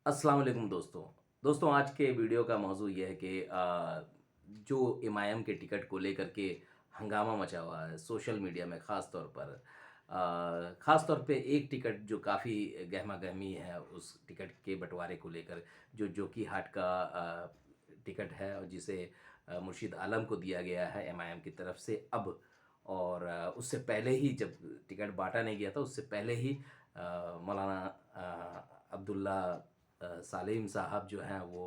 अस्सलाम वालेकुम दोस्तों आज के वीडियो का मौजू ये है कि जो एमआईएम के टिकट को लेकर के हंगामा मचा हुआ है सोशल मीडिया में ख़ास तौर पर। ख़ास तौर पे एक टिकट जो काफ़ी गहमा-गहमी है उस टिकट के बँटवारे को लेकर, जो जोकी हाट का टिकट है और जिसे मुर्शिद आलम को दिया गया है एमआईएम की तरफ से अब। और उससे पहले ही जब टिकट बाँटा नहीं गया था, उससे पहले ही मौलाना अब्दुल्ला सालिम साहब जो हैं वो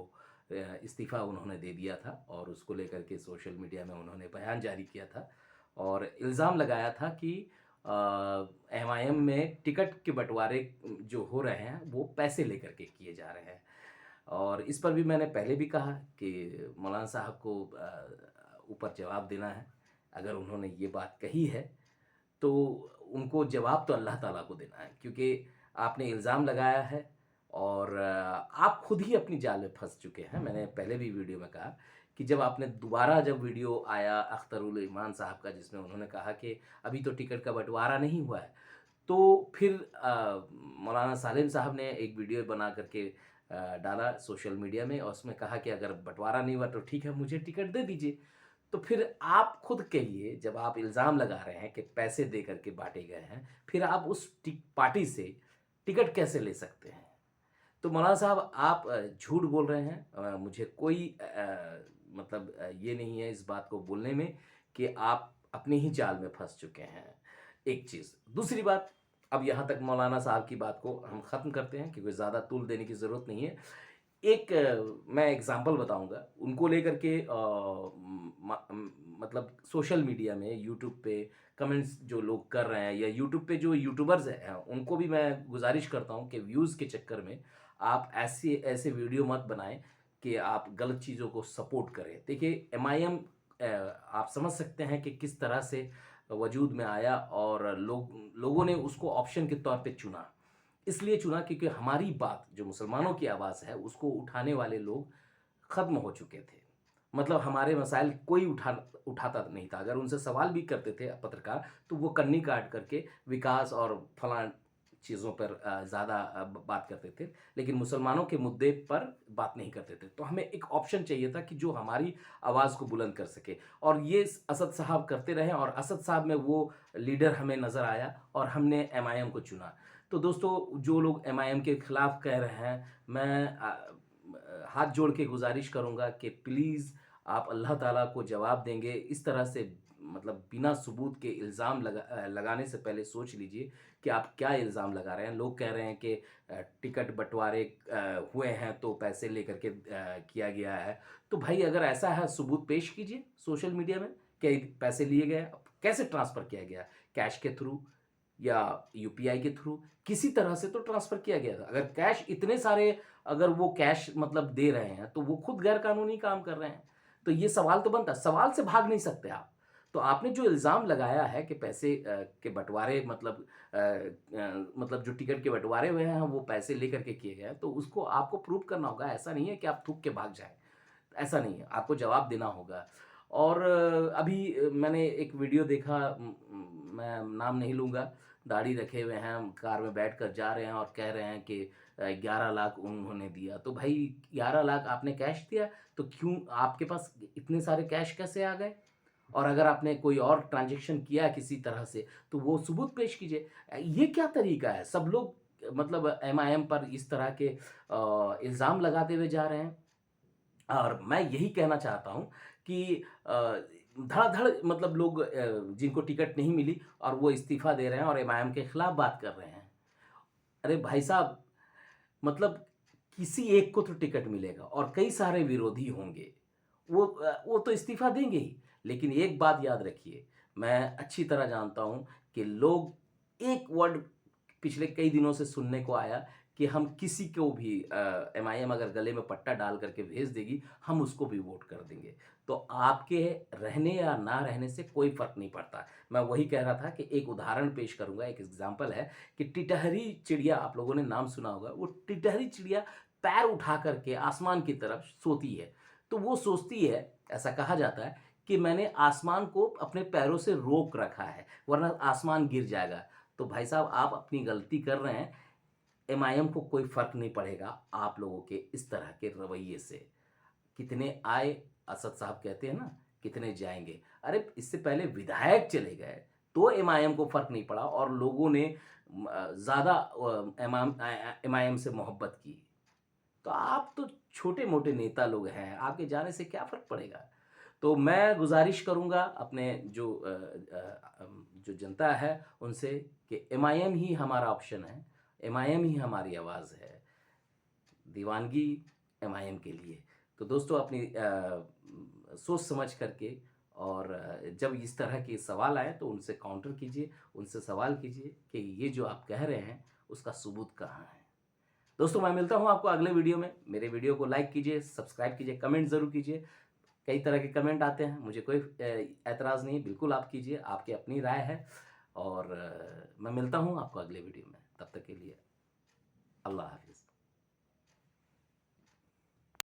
इस्तीफ़ा उन्होंने दे दिया था और उसको लेकर के सोशल मीडिया में उन्होंने बयान जारी किया था और इल्ज़ाम लगाया था कि एमआईएम में टिकट के बँटवारे जो हो रहे हैं वो पैसे लेकर के किए जा रहे हैं। और इस पर भी मैंने पहले भी कहा कि मौलाना साहब को ऊपर जवाब देना है। अगर उन्होंने ये बात कही है तो उनको जवाब तो अल्लाह ताला को देना है, क्योंकि आपने इल्ज़ाम लगाया है और आप खुद ही अपनी जाल में फँस चुके हैं। मैंने पहले भी वीडियो में कहा कि जब आपने दोबारा जब वीडियो आया अख्तरुल ईमान साहब का जिसमें उन्होंने कहा कि अभी तो टिकट का बँटवारा नहीं हुआ है, तो फिर मौलाना सालिम साहब ने एक वीडियो बना कर के डाला सोशल मीडिया में और उसमें कहा कि अगर बँटवारा नहीं हुआ तो ठीक है, मुझे टिकट दे दीजिए। तो फिर आप खुद कहिए, जब आप इल्ज़ाम लगा रहे हैं कि पैसे दे कर के बाँटे गए हैं, फिर आप उस पार्टी से टिकट कैसे ले सकते हैं? तो मौलाना साहब आप झूठ बोल रहे हैं। मुझे कोई मतलब ये नहीं है इस बात को बोलने में कि आप अपनी ही जाल में फँस चुके हैं, एक चीज़। दूसरी बात, अब यहाँ तक मौलाना साहब की बात को हम ख़त्म करते हैं क्योंकि ज़्यादा तूल देने की ज़रूरत नहीं है। एक मैं एग्ज़ाम्पल बताऊँगा, उनको लेकर के मतलब सोशल मीडिया में यूट्यूब पे कमेंट्स जो लोग कर रहे हैं या यूट्यूब पे जो यूट्यूबर्स हैं, उनको भी मैं गुज़ारिश करता हूँ कि व्यूज़ के चक्कर में आप ऐसे ऐसे वीडियो मत बनाएँ कि आप गलत चीज़ों को सपोर्ट करें। देखिए एमआईएम आप समझ सकते हैं कि किस तरह से वजूद में आया और लोगों ने उसको ऑप्शन के तौर पे चुना। इसलिए चुना क्योंकि हमारी बात जो मुसलमानों की आवाज़ है उसको उठाने वाले लोग ख़त्म हो चुके थे। मतलब हमारे मसाइल कोई उठाता नहीं था। अगर उनसे सवाल भी करते थे पत्रकार, तो वो कन्नी काट करके विकास और फलाँ चीज़ों पर ज़्यादा बात करते थे। लेकिन मुसलमानों के मुद्दे पर बात नहीं करते थे। तो हमें एक ऑप्शन चाहिए था कि जो हमारी आवाज़ को बुलंद कर सके और ये असद साहब करते रहे और असद साहब में वो लीडर हमें नज़र आया और हमने एमआईएम को चुना। तो दोस्तों, जो लोग एमआईएम के खिलाफ कह रहे हैं, मैं हाथ जोड़ के गुज़ारिश करूँगा कि प्लीज़ आप अल्लाह ताला को जवाब देंगे, इस तरह से मतलब बिना सबूत के इल्ज़ाम लगाने से पहले सोच लीजिए कि आप क्या इल्ज़ाम लगा रहे हैं। लोग कह रहे हैं कि टिकट बँटवारे हुए हैं तो पैसे लेकर के किया गया है। तो भाई अगर ऐसा है सबूत पेश कीजिए सोशल मीडिया में कि पैसे लिए गए, कैसे ट्रांसफ़र किया गया? कैश के थ्रू या यूपीआई के थ्रू, किसी तरह से तो ट्रांसफ़र किया गया था। अगर कैश इतने सारे, अगर वो कैश मतलब दे रहे हैं, तो वो खुद गैर कानूनी काम कर रहे हैं। तो ये सवाल तो बनता है, सवाल से भाग नहीं सकते आप। तो आपने जो इल्ज़ाम लगाया है कि पैसे के बँटवारे मतलब जो टिकट के बँटवारे हुए हैं, वो पैसे लेकर के किए गए हैं, तो उसको आपको प्रूव करना होगा। ऐसा नहीं है कि आप थूक के भाग जाएँ। ऐसा नहीं है, आपको जवाब देना होगा। और अभी मैंने एक वीडियो देखा, मैं नाम नहीं लूँगा, दाढ़ी रखे हुए हैं, कार में बैठकर जा रहे हैं और कह रहे हैं कि 11 लाख उन्होंने दिया। तो भाई 11 लाख आपने कैश दिया, तो क्यों आपके पास इतने सारे कैश कैसे आ गए? और अगर आपने कोई और ट्रांज़ैक्शन किया किसी तरह से, तो वो सबूत पेश कीजिए। ये क्या तरीका है? सब लोग मतलब एमआईएम पर इस तरह के इल्ज़ाम लगाते हुए जा रहे हैं। और मैं यही कहना चाहता हूँ कि धड़ाधड़ मतलब लोग जिनको टिकट नहीं मिली और वो इस्तीफ़ा दे रहे हैं और एमआईएम के खिलाफ बात कर रहे हैं। अरे भाई साहब, मतलब किसी एक को तो टिकट मिलेगा और कई सारे विरोधी होंगे। वो तो इस्तीफ़ा देंगे ही। लेकिन एक बात याद रखिए, मैं अच्छी तरह जानता हूँ कि लोग एक वर्ड पिछले कई दिनों से सुनने को आया कि हम किसी को भी एमआईएम अगर गले में पट्टा डाल करके भेज देगी, हम उसको भी वोट कर देंगे। तो आपके रहने या ना रहने से कोई फ़र्क नहीं पड़ता। मैं वही कह रहा था कि एक उदाहरण पेश करूँगा, एक एग्ज़ाम्पल है कि टिटहरी चिड़िया, आप लोगों ने नाम सुना होगा, वो टिटहरी चिड़िया पैर उठा कर के आसमान की तरफ सोती है। तो वो सोचती है, ऐसा कहा जाता है कि मैंने आसमान को अपने पैरों से रोक रखा है, वरना आसमान गिर जाएगा। तो भाई साहब, आप अपनी गलती कर रहे हैं। एमआईएम को कोई फ़र्क नहीं पड़ेगा आप लोगों के इस तरह के रवैये से। कितने आए, असद साहब कहते हैं ना, कितने जाएँगे। अरे इससे पहले विधायक चले गए, तो एमआईएम को फ़र्क नहीं पड़ा और लोगों ने ज़्यादा एमआईएम से मोहब्बत की। तो आप तो छोटे-मोटे नेता लोग हैं, आपके जाने से क्या फ़र्क पड़ेगा? तो मैं गुज़ारिश करूँगा अपने जो जनता है उनसे कि एमआईएम ही हमारा ऑप्शन है, एमआईएम ही हमारी आवाज़ है, दीवानगी एमआईएम के लिए। तो दोस्तों अपनी सोच समझ करके और जब इस तरह के सवाल आएँ तो उनसे काउंटर कीजिए, उनसे सवाल कीजिए कि ये जो आप कह रहे हैं उसका सबूत कहाँ है? दोस्तों मैं मिलता हूँ आपको अगले वीडियो में। मेरे वीडियो को लाइक कीजिए, सब्सक्राइब कीजिए, कमेंट ज़रूर कीजिए। कई तरह के कमेंट आते हैं, मुझे कोई ऐतराज़ नहीं है, बिल्कुल आप कीजिए, आपकी अपनी राय है और मैं मिलता हूँ आपको अगले वीडियो में। तब तक के लिए अल्लाह हाफ़िज़।